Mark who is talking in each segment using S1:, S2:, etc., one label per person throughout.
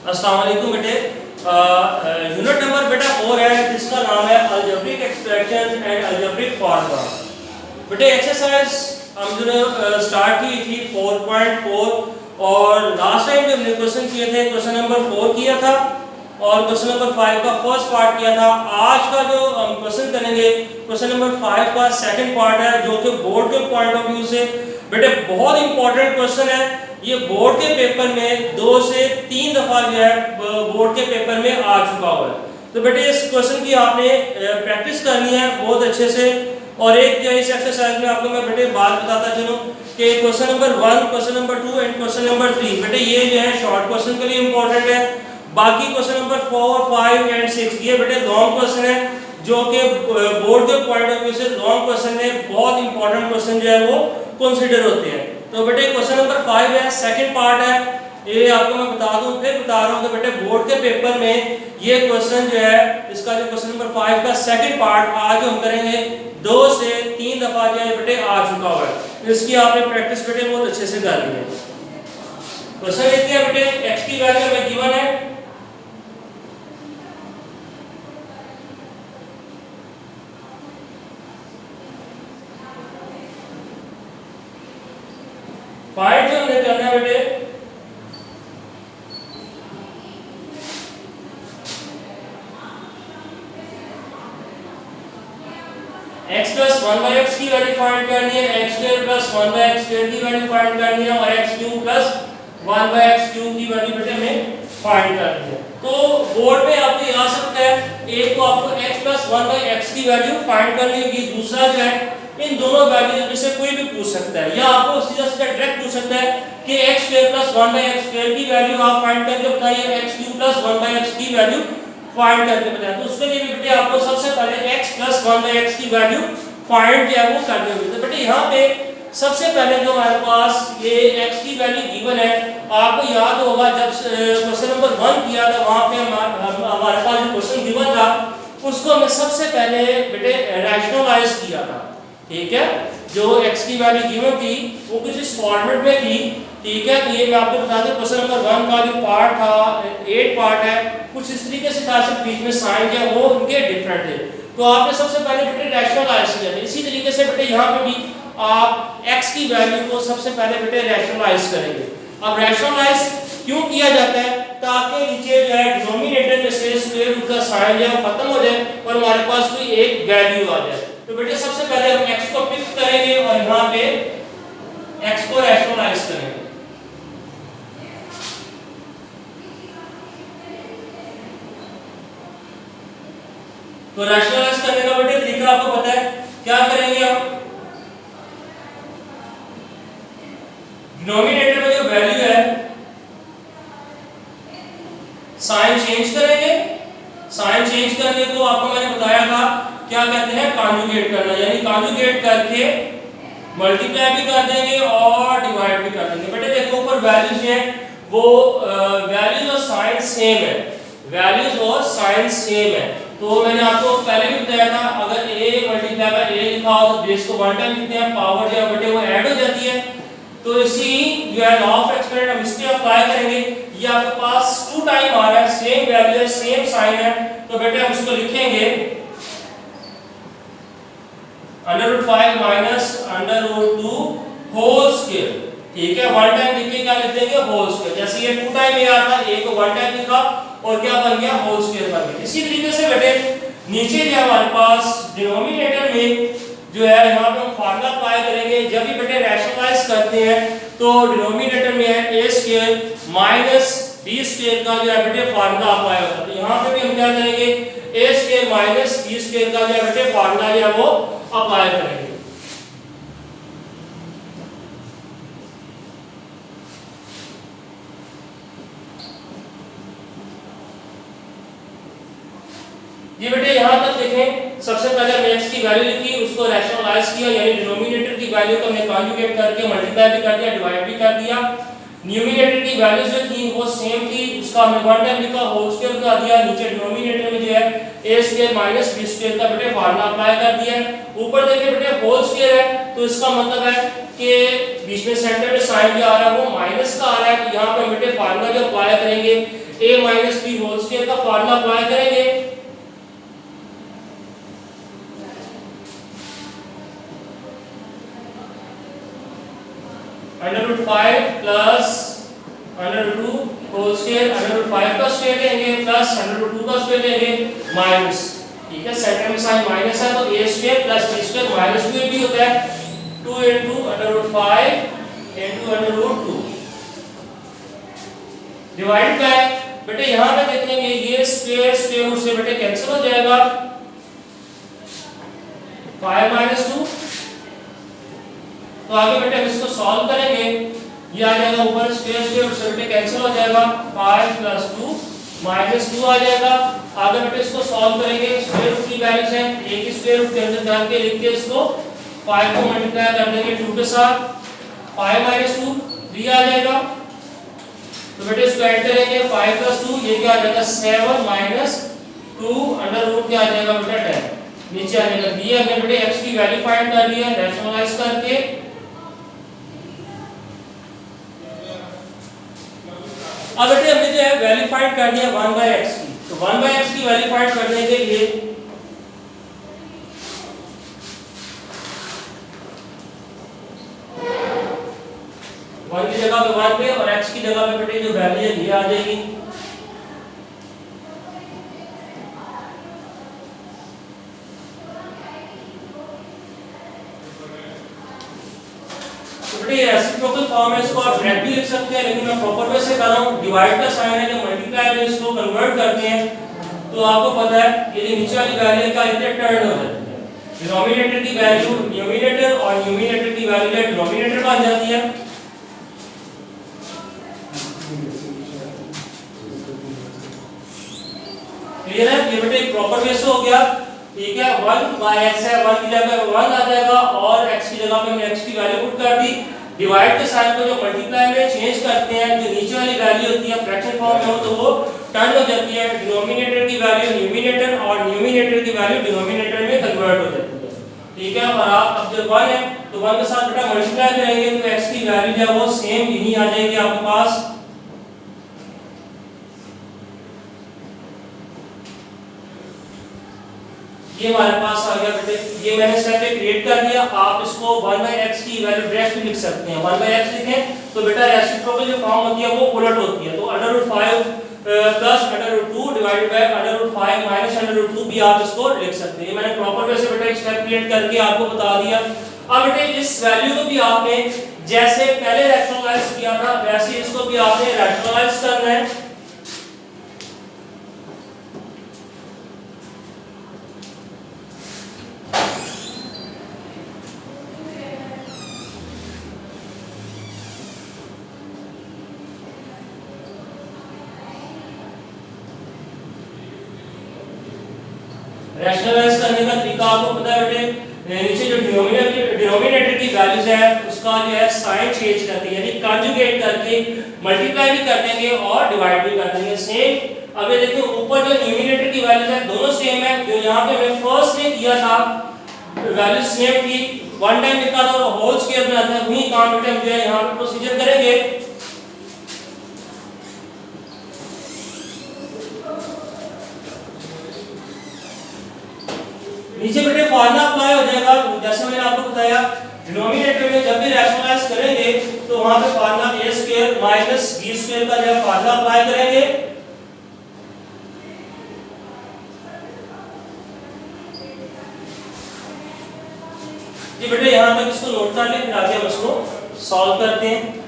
S1: अस्सलाम वालेकुम बेटे। यूनिट नंबर बेटा 4 है जिसका नाम है algebraic expression and algebraic formula. बेटे एक्सरसाइज हम जो स्टार्ट की थी 4.4 और लास्ट टाइम जो हमने क्वेश्चन किए थे क्वेश्चन नंबर 4 किया था और क्वेश्चन नंबर 5 का फर्स्ट पार्ट किया था। आज का जो हम क्वेश्चन करेंगे क्वेश्चन नंबर 5 का सेकंड पार्ट है जो कि बोर्ड के पॉइंट ऑफ व्यू से बेटे बहुत इंपॉर्टेंट क्वेश्चन है। ये बोर्ड के पेपर में 2 से 3 दफा जो है बोर्ड के पेपर में आ चुका हुआ है। तो बेटे इस क्वेश्चन की आपने प्रैक्टिस करनी है बहुत अच्छे से। और एक जो इस एक्सरसाइज में आपको मैं बेटे बात बताता चलूं कि question number 1, question number 2 and question number 3 बेटे ये जो है शॉर्ट क्वेश्चन के लिए इंपॉर्टेंट है। बाकी क्वेश्चन नंबर 4, 5 एंड 6 ये बेटे लॉन्ग क्वेश्चन है जो कि बोर्ड के पॉइंट ऑफ व्यू से लॉन्ग क्वेश्चन में बहुत इंपॉर्टेंट क्वेश्चन जो है वो कंसीडर होते हैं। तो बेटे क्वेश्चन नंबर 5 है, सेकंड पार्ट है। ये आपको मैं बता दूं, फिर बता रहा हूं कि बेटे बोर्ड के पेपर में ये क्वेश्चन जो है इसका जो क्वेश्चन नंबर 5 का सेकंड पार्ट आज हम करेंगे 2 से 3 दफा जो है बेटे आ चुका हुआ है। इसकी आपने प्रैक्टिस बेटे बहुत अच्छे से करनी है। क्वेश्चन देखते हैं बेटे, x की वैल्यू हमें गिवन है फाइंड जो हमने करना है बेटे x plus 1 by x की वैल्यू फाइंड करनी है, x square plus 1 by x square की वैल्यू फाइंड करनी है और x cube plus 1 by x cube की वैल्यू बेटे हमें फाइंड करनी है। तो बोर्ड में आपको याद सकता है, एक तो आपको x plus 1 by x की वैल्यू फाइंड करनी होगी, दूसरा जो है इन दोनों वैल्यूज में से कोई भी पूछ सकता है या आपको सीधा सीधा डायरेक्ट पूछ सकता है कि x square plus 1 by x square की वैल्यू आप फाइंड करके बताइए, x cube plus 1 by x की वैल्यू फाइंड करके बताएं। तो उसके लिए भी बेटे आपको सबसे पहले x plus 1 by x की वैल्यू फाइंड जो है वो करनी होगी। तो बेटे यहाँ पे सबसे पहले जो हमारे पास ये x की वैल्यू गिवन है, आपको याद होगा जब क्वेश्चन नंबर 1 किया था वहां पे हमारे पास जो क्वेश्चन गिवन था उसको हमने सबसे पहले बेटे रैशनलाइज किया था। ठीक है, जो x की वैल्यू गिवन थी वो कुछ इस फॉर्मेट में थी। ठीक है, तो ये मैं आपको बता दूं क्वेश्चन नंबर 1 का जो पार्ट था 8 पार्ट है, कुछ इस तरीके से था, सिर्फ बीच में साइन जो है वो उनके डिफरेंट थे। तो आपने सबसे पहले बेटे रैशनलाइज किया था। इसी तरीके से बेटे यहाँ पे भी आप x की वैल्यू को सबसे पहले बेटे रैशनलाइज करेंगे। अब रैशनलाइज क्यों किया जाता है? ताकि नीचे जो है डिनोमिनेटर में से स्क्वायर रूट का साइन जो है खत्म हो जाए और हमारे पास कोई एक वैल्यू आ जाए। तो बेटे सबसे पहले हम x को पिक करेंगे और यहाँ पे x को रैशनलाइज करेंगे। तो रैशनलाइज करने का बेटे तरीका आपको पता है, क्या करेंगे आप? डिनोमिनेटर में जो वैल्यू है साइन चेंज करेंगे। साइन चेंज करने को आपको मैंने बताया था क्या कहते हैं, कॉन्जुगेट करना, यानी कॉन्जुगेट करके मल्टीप्लाई भी कर देंगे और डिवाइड भी कर देंगे। बेटे देखो ऊपर वैल्यूज हैं वो वैल्यूज और साइन सेम है, वैल्यूज और साइन सेम है। तो मैंने आपको पहले भी बताया था अगर a मल्टीप्लाई बाय a लिखा हो तो बेस को 1 टाइम लिखते हैं, पावर जो है बेटे वो ऐड हो जाती है। तो इसी जो है लॉ ऑफ एक्सपोनेंट हम इस पे अप्लाई करेंगे। ये आपके पास 2 टाइम आ रहा है, सेम वैल्यू है, सेम साइन है, तो बेटे हम इसको लिखेंगे √5 माइनस √2 होल स्क्वायर। ठीक है, 1 टाइम लिख के क्या लिख देंगे, होल स्क्वायर। जैसे ये 2 टाइम आ था, a को 1 टाइम लिखा और क्या बन गया, होल स्क्वायर बन गया। इसी तरीके से बेटे नीचे जो हमारे पास डिनोमिनेटर में जो है यहाँ पे हम फार्मूला अप्लाई करेंगे। जब भी बेटे रैशनलाइज करते हैं तो डिनोमिनेटर में है a square minus b square का जो है बेटे फार्मूला अप्लाई होता है। तो यहाँ पे भी हम क्या करेंगे, a square minus b square का जो है बेटे फार्मूला जो है वो अप्लाई करेंगे। ये बेटे यहाँ तक देखें, सबसे पहले हमने x की वैल्यू लिखी, उसको रैशनलाइज किया, यानी डिनोमिनेटर की वैल्यू को हमने कॉन्जुगेट करके मल्टीप्लाई भी कर दिया, डिवाइड भी कर दिया। न्यूमरेटर की वैल्यू जो थी वो सेम थी, उसका हमने 1 टाइम लिखा, होल स्क्वायर कर दिया। नीचे डिनोमिनेटर में जो है a square minus b square का बेटे फार्मूला अप्लाई कर दिया। ऊपर देखिए बेटे होल स्क्वायर है, तो इसका मतलब है कि बीच में सेंटर में साइन जो आ रहा है वो माइनस का आ रहा है। तो यहाँ पे बेटे फार्मूला जो अप्लाई करेंगे a minus b whole square का फॉर्मूला अप्लाई करेंगे। √5 प्लस √2 होल स्क्वायर, √5 का स्क्वायर लेंगे प्लस √2 का स्क्वायर लेंगे माइनस, ठीक है, सेंटर में साइन माइनस है तो a square plus b square minus 2ab होता है, 2 √5 √2 डिवाइड बाय, बेटे यहां पे देखेंगे ये स्क्वायर स्क्वायर रूट से बेटे कैंसिल हो जाएगा, 5 - 2, तो आगे बेटे हम इसको सॉल्व करेंगे, ये आ जाएगा ऊपर स्क्वायर स्क्वायर रूट से बेटे कैंसिल हो जाएगा, 5 + 2 -2 आ जाएगा। आगे बेटे इसको सॉल्व करेंगे, स्क्वायर रूट की वैल्यूज है, एक ही स्क्वायर रूट के अंदर डाल के लिख के इसको 5 को मल्टीप्लाई कर देंगे 2 के साथ, 5 - 2 3 आ जाएगा, तो बेटे इसको ऐड करेंगे 5 + 2 ये क्या आ जाएगा 7 - 2 अंडर रूट क्या आ जाएगा बेटा 10, नीचे आ जाएगा दिए हमने बेटे x की वैल्यू फाइंड कर ली है रैशनलाइज करके। अब बेटे हमने जो है वैल्यू फाइंड कर दिया 1/x की, तो 1/x की वैल्यू फाइंड करने के लिए वन की जगह पे 1 पे और x की जगह पे बेटे जो वैल्यू है ये आ जाएगी, रेसिप्रोकल फॉर्म है, इसको आप डायरेक्ट भी लिख सकते हैं लेकिन मैं प्रॉपर वे से कर रहा हूं, डिवाइड का साइन है जो मल्टीप्लाई में इसको कन्वर्ट करते हैं, तो आपको पता है ये नीचे वाली वैल्यू का इधर टर्न हो जाती है, डिनोमिनेटर की वैल्यू न्यूमरेटर और न्यूमरेटर की वैल्यू डिनोमिनेटर बन जाती है। क्लियर है, ये बेटे प्रॉपर वे से हो गया, ठीक है, 1/x है, 1 की जगह 1 आ जाएगा और x की जगह पे हमने x की वैल्यू पुट कर दी, डिवाइड के साइन को जो मल्टीप्लाई में चेंज करते हैं, जो नीचे वाली वैल्यू होती है फ्रैक्शन फॉर्म में हो तो वो टर्न हो जाती है, डिनोमिनेटर की वैल्यू न्यूमरेटर और न्यूमरेटर की वैल्यू डिनोमिनेटर में कन्वर्ट हो जाती है, ठीक है। और आप अब जब 1 है तो 1 के साथ बेटा मल्टीप्लाई करेंगे तो x की वैल्यू जो है वो सेम यही आ जाएगी आपके पास, ये हमारे पास आ गया बेटे, ये मैंने स्टेप क्रिएट कर दिया। आप इसको 1/x की वैल्यू डायरेक्ट भी लिख सकते हैं, 1/x लिखें तो बेटा रेसिप्रोकल जो फॉर्म होती है वो उलट होती है, तो √5 प्लस √2 डिवाइडेड बाय √5 माइनस √2 भी आप इसको लिख सकते हैं। मैंने प्रॉपर वे से बेटा एक स्टेप क्रिएट करके आपको बता दिया। अब बेटे इस वैल्यू को भी आपने जैसे पहले रैशनलाइज किया था वैसे इसको भी आपने रैशनलाइज करना है। रैशनलाइज करने का तरीका आपको पता है बेटे, नीचे जो डिनोमिनेटर की वैल्यूज है उसका जो है साइन चेंज करके यानी कंजुगेट करके मल्टीप्लाई भी कर देंगे और डिवाइड भी कर देंगे सेम। अब ये देखिए ऊपर जो न्यूमरेटर की वैल्यूज है दोनों सेम है, जो यहाँ पे मैं फर्स्ट ने किया था वैल्यू सेम थी, 1 टाइम लिखा था और होल स्क्वायर बनाता है, वही काम बेटे हम जो है यहाँ पे प्रोसीजर करेंगे। नीचे बेटे फार्मूला अप्लाई हो जाएगा, जैसे मैंने आपको बताया डिनोमिनेटर में जब भी रैशनलाइज करेंगे तो वहां पे फार्मूला a² माइनस b² का जो फार्मूला अप्लाई करेंगे। जी बेटे यहां तक इसको नोट कर लें, फिर आगे हम इसको सॉल्व करते हैं।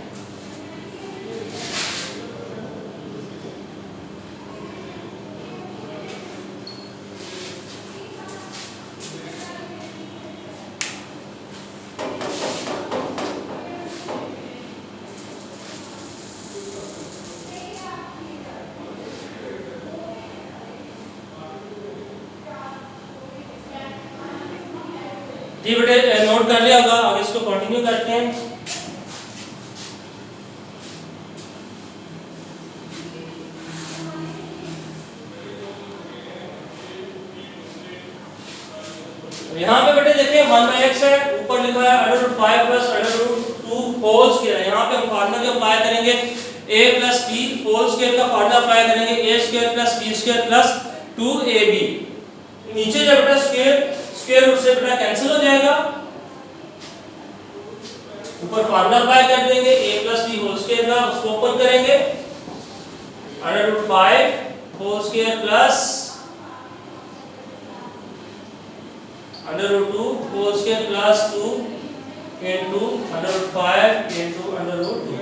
S1: जी बेटे नोट कर लिया होगा, आगे इसको कंटिन्यू करते हैं। यहाँ पे बेटे देखिए 1/x है, ऊपर लिखा है √5 प्लस √2 होल स्क्वायर। यहाँ पे हम फार्मूला जो अप्लाई करेंगे a plus b whole square का फॉर्मूला अप्लाई करेंगे a square plus b square plus 2ab। नीचे जब बेटा स्क्वायर रूट से बेटा कैंसिल हो जाएगा, ऊपर फॉर्मूला अप्लाई कर देंगे a plus b whole square का, उसको ओपन करेंगे under root 5 whole square plus under root 2 whole square plus 2 into under root 5 into under root 2।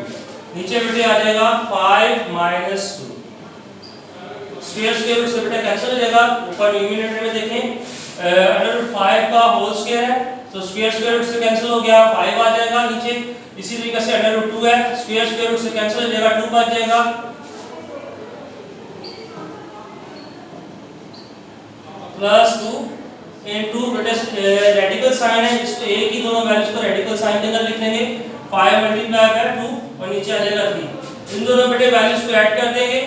S1: नीचे बेटे आ जाएगा 5 माइनस 2, स्क्वायर रूट से बेटा कैंसिल हो जाएगा। ऊपर न्यूमरेटर में देखें अंडर रूट 5 का होल स्क्वायर है तो स्क्वायर रूट से कैंसिल हो गया, 5 आ जाएगा नीचे। इसी तरीके से अंडर रूट 2 है, स्क्वायर रूट से कैंसिल हो जाएगा, 2 बच जाएगा प्लस 2 इनटू बेटा रेडिकल साइन है, इसको a की दोनों वैल्यूज को रेडिकल साइन के अंदर लिख लेंगे। 5 मल्टीप्लाई बाय 2 और नीचे आ जाएगा 3। इन दोनों बेटे वैल्यूज को ऐड कर देंगे,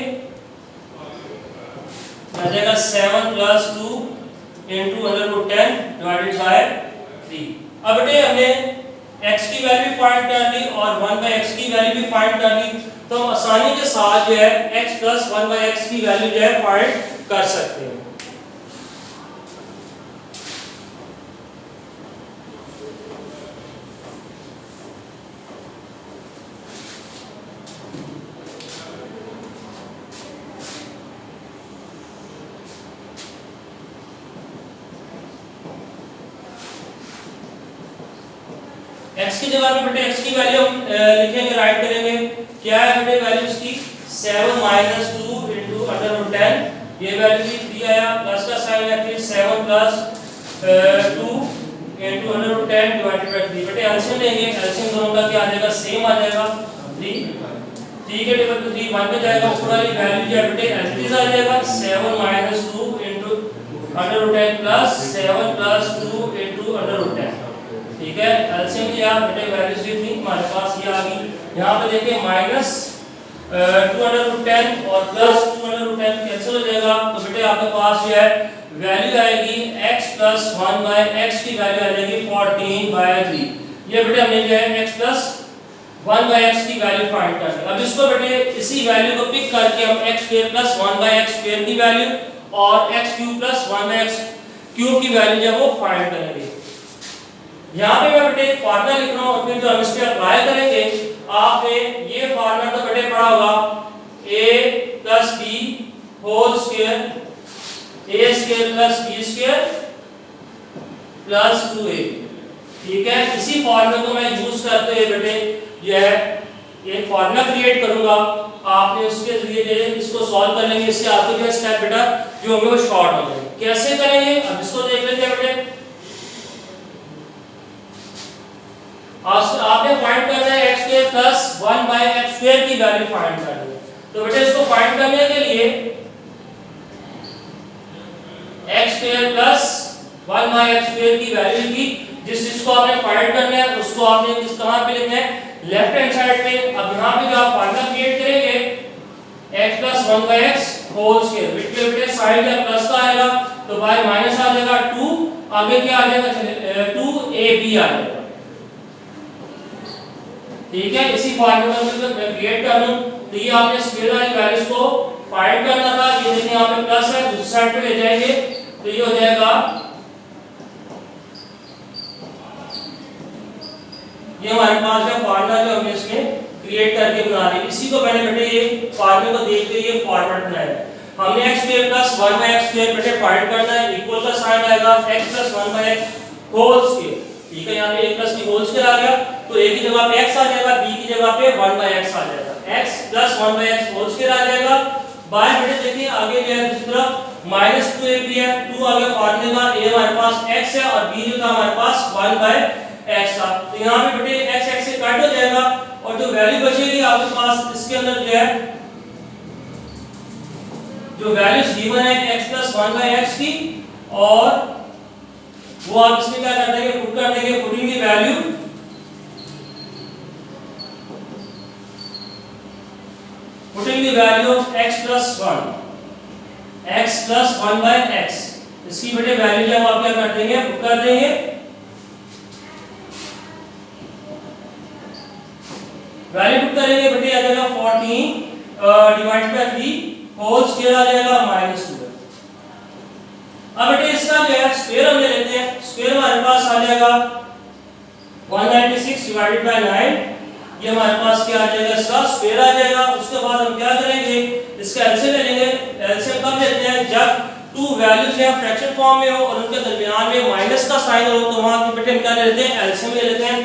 S1: आ जाएगा 7 plus 2 into under root 10 divided by 3। अब बेटे हमने x की वैल्यू फाइंड कर ली और 1/x की वैल्यू भी फाइंड कर ली, तो हम आसानी के साथ जो है x प्लस 1/x की वैल्यू जो है फाइंड कर सकते हैं। x की जगह पे बेटे x की वैल्यू हम लिखेंगे, राइट करेंगे। क्या है बेटे वैल्यू इसकी 7 माइनस 2 इनटू अंडर रूट 10, ये वैल्यू भी 3 आया, प्लस का साइन है, फिर 7 plus 2 into under root 10 divided by 3। बेटे एलसीएम लेंगे, एलसीएम दोनों का क्या आ जाएगा, सेम आ जाएगा 3। 3 के टेबल पे 3 1 पे जाएगा, ऊपर वाली वैल्यू जो है बेटे एलसीएम आ जाएगा 7 minus 2 into under root 10 plus 7 plus 2 into under root 10। ठीक है, एलसीएम लिया बेटे, वैल्यूज भी थी हमारे पास, ये आ गई। यहाँ पे देखिए माइनस 2 अंडर रूट 10 और प्लस 2 अंडर रूट 10 कैंसिल हो जाएगा, तो बेटे आपके पास जो है वैल्यू आएगी x प्लस 1/x की वैल्यू आ जाएगी 14/3। ये बेटे हमने जो है x प्लस 1/x की वैल्यू फाइंड कर ली। अब इसको बेटे इसी वैल्यू को पिक करके हम x square plus 1/x square की वैल्यू और x cube plus 1/x cube की वैल्यू जो है वो फाइंड करेंगे। यहाँ पे मैं बेटे एक फार्मूला लिख रहा हूँ और फिर जो हम इस पे अप्लाई करेंगे, आपने ये फार्मूला तो बेटे पढ़ा होगा a plus b whole square a square plus b square plus 2a। ठीक है, इसी फार्मूले को मैं यूज करते हुए बेटे जो है एक फार्मूला क्रिएट करूंगा, आपने उसके जरिए इसको सॉल्व कर लेंगे। इससे आपके जो स्टेप बेटा जो होंगे वो शॉर्ट हो जाएंगे। कैसे करेंगे अब इसको देख लेते हैं बेटे। आपने फाइंड करना है x square plus 1/x square की वैल्यू फाइंड करनी है, तो बेटे इसको फाइंड करने के लिए x square plus 1/x square की वैल्यू की जिसको आपने फाइंड करना है उसको आपने किस कहां पे लिखना है, लेफ्ट हैंड साइड पे। अब यहां पे जो आप फार्मूला क्रिएट करेंगे x plus 1/x whole square, बेटे साइड में प्लस का आएगा तो बाय माइनस आ जाएगा 2, आगे क्या आ जाएगा 2ab आ जाएगा। ठीक है, इसी फार्मूला को मैं क्रिएट कर लूं, तो ये आपने स्क्वायर वाली वैल्यूज को फाइंड करना था। ये देखिए यहां पे प्लस है, दूसरी साइड पे ले जाएंगे तो ये हो जाएगा, ये हमारे पास है फार्मूला जो हमने इसमें क्रिएट करके बना ली। इसी को मैंने बेटे ये फार्मूले को देखते हुए ये फॉर्मेट बनाया। हमने x square plus 1/x square बेटे फाइंड करना है, इक्वल का साइन आएगा x plus 1/x whole square. ठीक है, यहाँ पे a plus b whole square आ गया तो a की जगह पे x आ जाएगा, b की जगह पे 1/x आ जाएगा, x plus 1/x whole square आ जाएगा। बाय बेटे देखिए आगे जो है दूसरी तरफ माइनस 2ab है, 2 आगे फार्मूले का, a हमारे पास x है और b जो था हमारे पास 1/x था। तो यहाँ पे बेटे x x से कट हो जाएगा और जो वैल्यू बचेगी आपके पास इसके अंदर जो है जो वैल्यूज गिवन है x प्लस 1/x की, और वो आप इसमें क्या कर देंगे, पुट कर देंगे, putting the value of x plus 1, x plus 1/x, इसकी बेटे वैल्यू जब आप क्या कर देंगे, पुट कर देंगे। वैल्यू पुट करेंगे बेटे आ जाएगा 14 डिवाइड बाय 3 होल स्क्वायर आ जाएगा -2। अब बेटे इसका जो है स्क्वायर हम ले लेते हैं। स्क्वायर हमारे पास आ जाएगा 196 डिवाइडेड बाय 9, ये हमारे पास क्या आ जाएगा, इसका स्क्वायर आ जाएगा। उसके बाद हम क्या करेंगे, इसका एलसीएम ले लेंगे। एलसीएम कब लेते हैं, जब टू वैल्यूज या फ्रैक्शन फॉर्म में हो और उनके दरमियान में माइनस का साइन हो, तो वहां पे बेटे हम क्या ले लेते हैं, एलसीएम ले लेते हैं।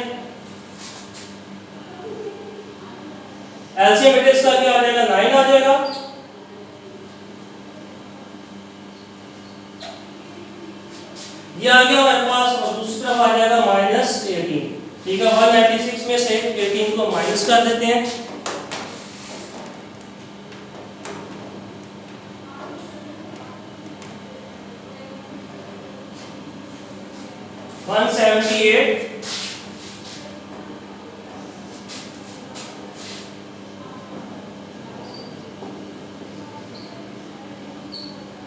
S1: एलसीएम बेटे इसका क्या आ जाएगा, 9 आ जाएगा। ये आ गया हमारे पास, और दूसरी तरफ आ जाएगा -18। ठीक है, 196 में से 18 को माइनस कर देते हैं।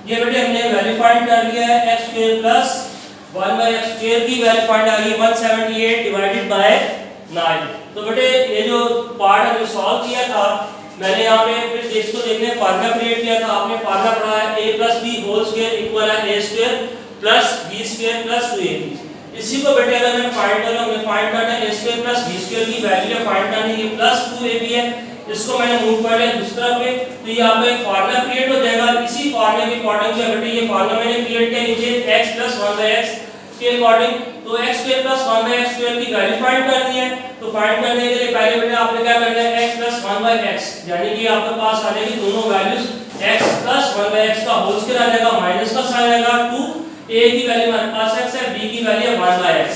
S1: ये बेटे हमने वैल्यू फाइंड कर लिया है, x square plus 1/x square की वैल्यू फाइंड आ गई 178 डिवाइडेड बाय 9। तो बेटे ये जो पार्ट हमने सॉल्व किया था, मैंने यहाँ पे फिर इसको देखने फार्मूला क्रिएट किया था। आपने फार्मूला पढ़ा है a + b whole square equal है a square plus b square plus 2ab। इसी को बेटे अगर मैं फाइंड करूं, हमें फाइंड करना है a square plus b square की वैल्यू है फाइंड करनी है, प्लस 2ab है। इसको मैंने मूव कर लिया दूसरी तरफ पे, तो ये आपका एक फार्मूला क्रिएट हो जाएगा। इसी फार्मूले के अकॉर्डिंग जो बेटे ये फार्मूला मैंने क्रिएट किया नीचे x + 1/x के अकॉर्डिंग। तो x square plus 1/x square की वैल्यू फाइंड करनी है। तो फाइंड करने के लिए पहले बेटे आपने क्या करना है, x + 1/x, यानी कि आपके पास आ जाएगी दोनों वैल्यूज, x + 1/x का होल स्क्वायर आ जाएगा, माइनस का साइन आएगा 2, a की वैल्यू हमारे पास x है, b की वैल्यू है 1/x,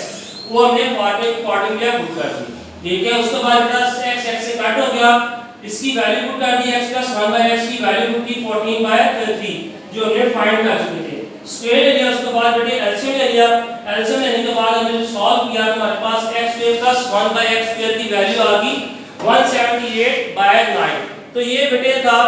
S1: वो हमने फार्मूले के अकॉर्डिंग क्या पुट कर दी। ठीक है, उसके बाद बेटा x से कट हो गया, इसकी वैल्यू पुट कर दी, x + 1/x की वैल्यू पुट की 14/3 जो हमने फाइंड कर चुके थे। स्क्वायर ले लिया, उसके बाद बेटे एलसीएम ले लिया। एलसीएम लेने के बाद हमने सॉल्व किया, हमारे पास x square plus 1/x square की वैल्यू आ गई 178/9। तो ये बेटे था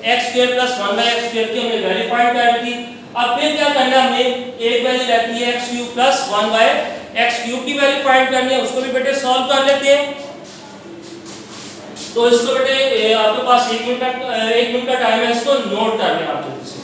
S1: x square plus 1/x square की हमने वैल्यू फाइंड कर दी। अब फिर क्या करना है, हमें एक वैल्यू रहती है x³ प्लस 1/x³ की वैल्यू फाइंड करनी है, उसको भी बेटे सॉल्व कर लेते हैं। तो इसको बेटे आपके पास 1 मिनट का टाइम है, इसको नोट कर लें आप जल्दी से।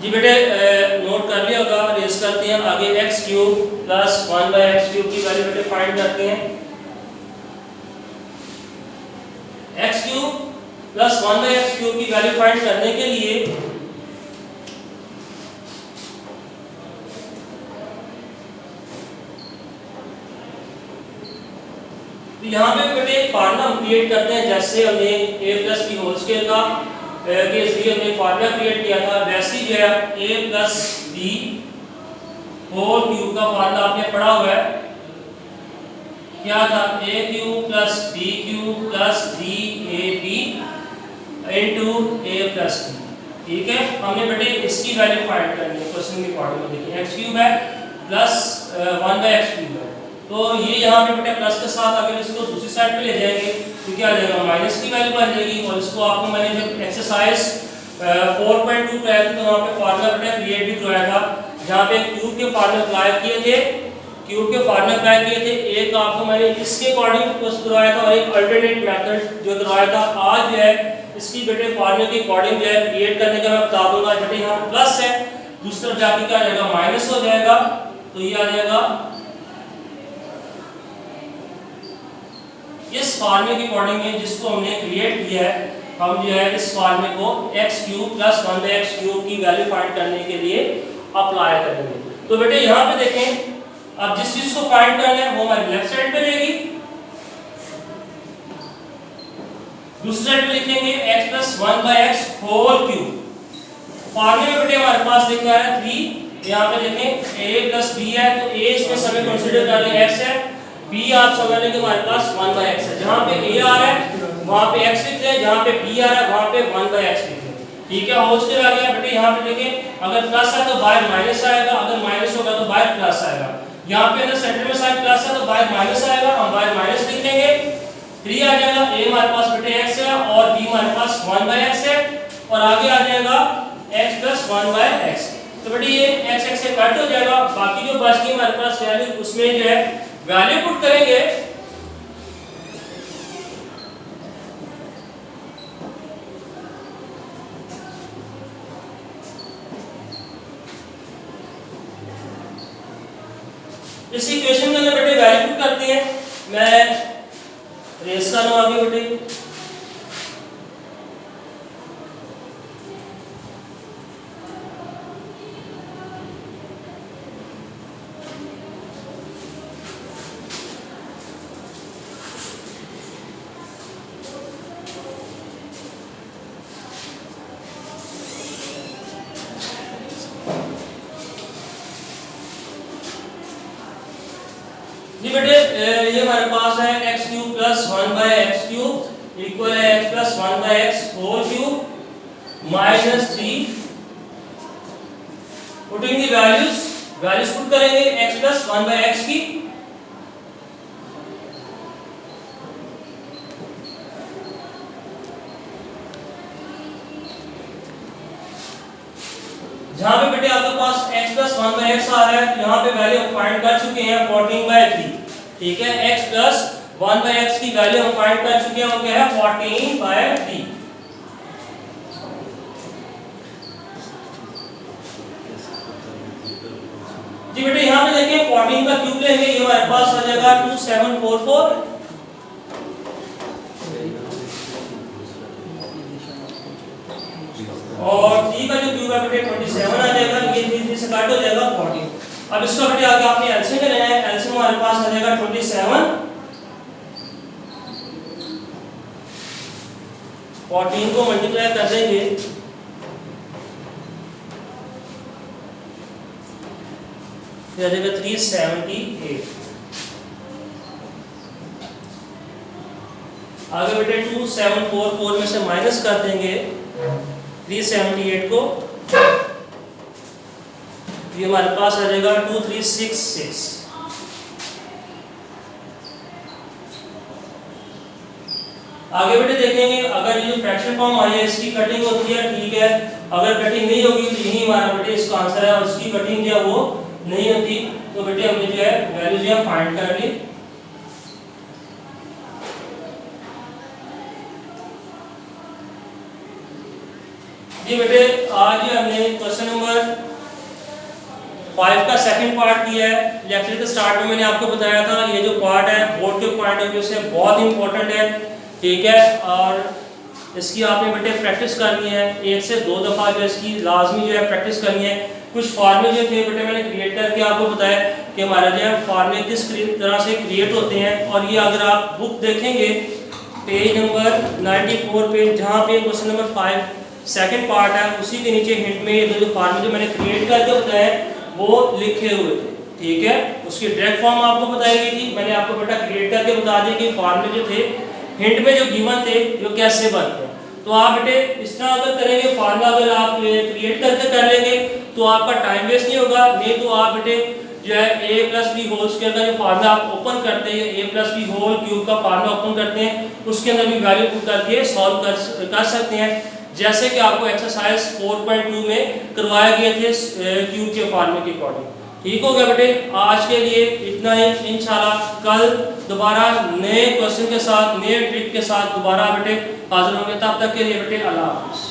S1: जी बेटे नोट कर लिया होगा, रेस करते हैं आगे। x³ प्लस 1/x³ की वैल्यू बेटे फाइंड करते हैं। x³ प्लस 1/x³ की वैल्यू फाइंड करने के लिए तो यहाँ पे बेटे एक फार्मूला हम क्रिएट करते हैं, जैसे हमने a + b होल स्क्वायर का के इसलिए हमने फार्मूला क्रिएट किया था, वैसे ही जो है a + b होल क्यूब का फार्मूला आपने पढ़ा हुआ है। क्या था, a³ + b³ + 3ab into a + b। ठीक है, हमने बेटे इसकी वैल्यू फाइंड करनी है। क्वेश्चन के अकॉर्डिंग देखिए x³ है प्लस 1/x³ है, तो ये यहाँ पे बेटे प्लस के साथ अगर इसको दूसरी साइड पे ले जाएंगे तो क्या आ जाएगा, माइनस की वैल्यू बन जाएगी। और इसको आपको मैंने जब एक्सरसाइज 4.2 कराया था तो वहाँ पे फार्मूला बेटे क्रिएट भी करवाया था, जहाँ पे क्यूब के फार्मूले अप्लाई किए थे, क्यूब के फार्मूले अप्लाई किए थे। एक आपको मैंने इसके अकॉर्डिंग क्वेश्चन करवाया था और एक अल्टरनेट मेथड जो करवाया था। आज जो है इसकी बेटे फार्मूले के अकॉर्डिंग जो है क्रिएट करने का मैं बता दूंगा। बेटे यहाँ प्लस है, दूसरी तरफ जाके क्या आ जाएगा, माइनस हो जाएगा। तो ये आ जाएगा इस फार्मूले के अकॉर्डिंग है जिसको हमने क्रिएट किया है। हम जो है इस फार्मूले को x³ + 1/x³ की वैल्यू फाइंड करने के लिए अप्लाई करेंगे। तो बेटे यहाँ पे देखें, अब जिस चीज को फाइंड करना है वो हमारी लेफ्ट साइड पे रहेगी, दूसरी साइड पे लिखेंगे x + 1/x होल क्यूब। फार्मूले में बेटे हमारे पास लिखा है 3 यहाँ पे देखें a प्लस बी है, तो a इसमें समय कंसीडर कर लें x है, b आप समझ लें कि हमारे पास 1/x है। जहाँ पे a आ रहा है वहाँ पे x लिख लें, जहाँ पे b आ रहा है वहाँ पे 1/x लिख लें। ठीक है, होल स्क्वायर आ गया बेटे। यहाँ पे देखें अगर प्लस है तो बाहर माइनस आएगा, अगर माइनस होगा तो बाहर प्लस आएगा। यहाँ पे अगर सेंटर में साइन प्लस है तो बाहर माइनस आएगा, हम बाहर माइनस लिख देंगे, 3 आ जाएगा। a हमारे पास बेटे x है और b हमारे पास 1/x है, और आगे आ जाएगा x प्लस 1/x। तो बेटे ये x से कट हो जाएगा, बाकी जो बच गई हमारे पास वैल्यू उसमें जो है वैल्यू पुट करेंगे। इस इक्वेशन के अंदर बेटे वैल्यू पुट करते हैं। मैं रेस कर लूं आगे बेटे। जी बेटे ये हमारे पास है x cube plus 1/x³ equal है x plus 1/x whole cube minus 3। Putting the values put करेंगे x प्लस 1/x की। जहां पे बेटे आपके पास x प्लस 1/x आ रहा है, तो यहाँ पे वैल्यू हम फाइंड कर चुके हैं 14/3। ठीक है, x प्लस 1/x की वैल्यू हम फाइंड कर चुके हैं, वो क्या है 14/3। जी बेटे यहाँ पे देखिए 14 का क्यूब लेंगे, ये हमारे पास आ जाएगा 2744, और 3 का जो क्यूब है बेटे 27 आ जाएगा, ये 3 से काट हो जाएगा 14। अब इसका बेटे आगे आपने एलसीएम लेना है, एलसीएम हमारे पास आ जाएगा 27, 14 को मल्टीप्लाई कर देंगे, फिर आ जाएगा 378। आगे बेटे 2744 में से माइनस कर देंगे 378 को, ये हमारे पास आ जाएगा 2366। आगे बेटे देखेंगे अगर ये फ्रैक्शन फॉर्म आई है इसकी कटिंग होती है, ठीक है, अगर कटिंग नहीं होगी तो यही हमारा बेटे इसका आंसर है, और इसकी कटिंग जो है वो नहीं होती, तो बेटे हमने जो है वैल्यू जो है फाइंड कर ली। जी बेटे आज हमने क्वेश्चन नंबर 5 का सेकंड पार्ट किया है। लेक्चर के स्टार्ट में मैंने आपको बताया था ये जो पार्ट है बोर्ड के पॉइंट ऑफ व्यू से बहुत इंपॉर्टेंट है, ठीक है, और इसकी आपने बेटे प्रैक्टिस करनी है, 1 से 2 दफ़ा जो इसकी लाजमी जो है प्रैक्टिस करनी है। कुछ फार्मूले जो थे बेटे मैंने क्रिएट करके आपको बताया कि हमारा जो है फार्मूले किस तरह से क्रिएट होते हैं, और ये अगर आप बुक देखेंगे पेज नंबर 94 पे, जहाँ पे क्वेश्चन नंबर 5 सेकंड पार्ट है, उसी के नीचे हिंट में ये जो फार्मूले मैंने क्रिएट करके बताया वो लिखे हुए थे, ठीक है। उसकी डायरेक्ट फॉर्म आपको बताई गई थी, मैंने आपको बेटा क्रिएट करके बता दिया कि फार्मूले जो थे हिंट में जो गिवन थे वो कैसे बनते हैं। तो आप बेटे इस तरह अगर करेंगे, फार्मूला अगर आप क्रिएट करके कर लेंगे तो आपका टाइम वेस्ट नहीं होगा। नहीं तो आप बेटे जो है a plus B whole square का जो फार्मूला आप ओपन करते हैं, a plus B whole cube का फार्मूला ओपन करते हैं, उसके अंदर भी वैल्यू पुट करके सॉल्व कर सकते हैं, जैसे कि आपको एक्सरसाइज 4.2 में करवाए गए थे क्यूब के फार्मूले के अकॉर्डिंग। ठीक हो गया बेटे, आज के लिए इतना ही। इंशाल्लाह कल दोबारा नए क्वेश्चन के साथ, नए ट्रिक के साथ दोबारा बेटे हाजिर होंगे। तब तक के लिए बेटे अल्लाह हाफिज़।